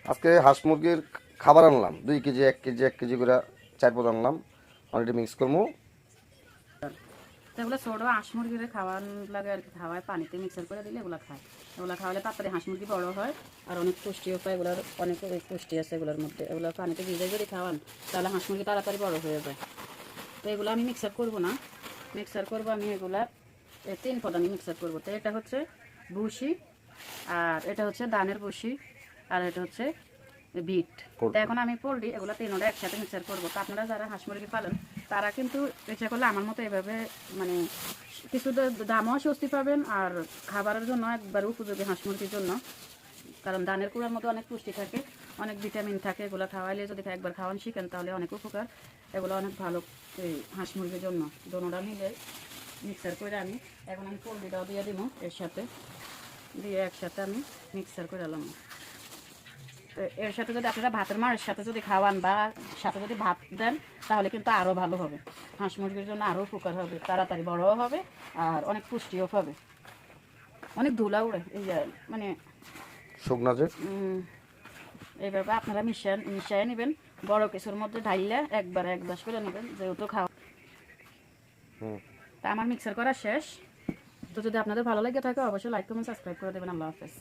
আজকে হাঁস মুরগির খাবার আনলাম 2 কেজি 1 কেজি করে 4 পদ আনলাম। অলরেডি মিক্স করবো। এগুলো ছোটো হাঁস মুরগির খাওয়ান লাগে আর কি, খাওয়ায় পানিতে মিক্সার করে দিলে এগুলো খায়। এগুলো খাওয়ালে তাড়াতাড়ি হাঁস মুরগি বড় হয় আর অনেক পুষ্টিও পায়। এগুলোর অনেক পুষ্টি আছে এগুলোর মধ্যে। এগুলো পানিতে ভিজে যদি খাওয়ান তাহলে হাঁস মুরগি তাড়াতাড়ি বড় হয়ে যায়। তো এগুলো আমি মিক্সার করব না, মিক্সার করব আমি এগুলা 3 পদ আমি মিক্সার করবো। তো এটা হচ্ছে ভুসি, আর এটা হচ্ছে ধানের ভুসি, আর এটা হচ্ছে বিট। তো এখন আমি পোলট্রি এগুলো 3টা একসাথে মিক্সার করবো। তো আপনারা যারা হাঁস মুরগি পালেন তারা কিন্তু ইচ্ছা করলে আমার মতো এভাবে মানে কিছু দামও স্বস্তি পাবেন আর খাবারের জন্য একবার উপযোগী হাঁস মুরগির জন্য। কারণ ধানের কুড়ার মতো অনেক পুষ্টি থাকে, অনেক ভিটামিন থাকে। এগুলো খাওয়াইলে যদি একবার খাওয়ান শিখেন তাহলে অনেক উপকার। এগুলো অনেক ভালো এই হাঁস মুরগির জন্য। দোনোটা মিলে মিক্সার করে এখন আমি পোলট্রিটাও দিয়ে দিব এর সাথে, দিয়ে একসাথে আমি মিক্সার করে এলাম। তো এর সাথে যদি আপনারা ভাতের মারের সাথে যদি খাওয়ান বা সাথে যদি ভাত দেন তাহলে কিন্তু আরও ভালো হবে। হাঁস মুরগির জন্য আরও উপকার হবে, তাড়াতাড়ি বড়ও হবে আর অনেক পুষ্টিও পাবে। অনেক ধুলা উড়ে এই মানে শুকনা যে এইভাবে আপনারা মিশিয়ে নেবেন। বড় কিছুর মধ্যে ঢাইলে একবার 1 গ্লাস করে নেবেন যেহেতু খাওয়া। তা আমার মিক্সার করা শেষ। তো যদি আপনাদের ভালো লাগে থাকে অবশ্যই লাইক কমেন্ট সাবস্ক্রাইব করে দেবেন। আল্লাহ হাফেজ।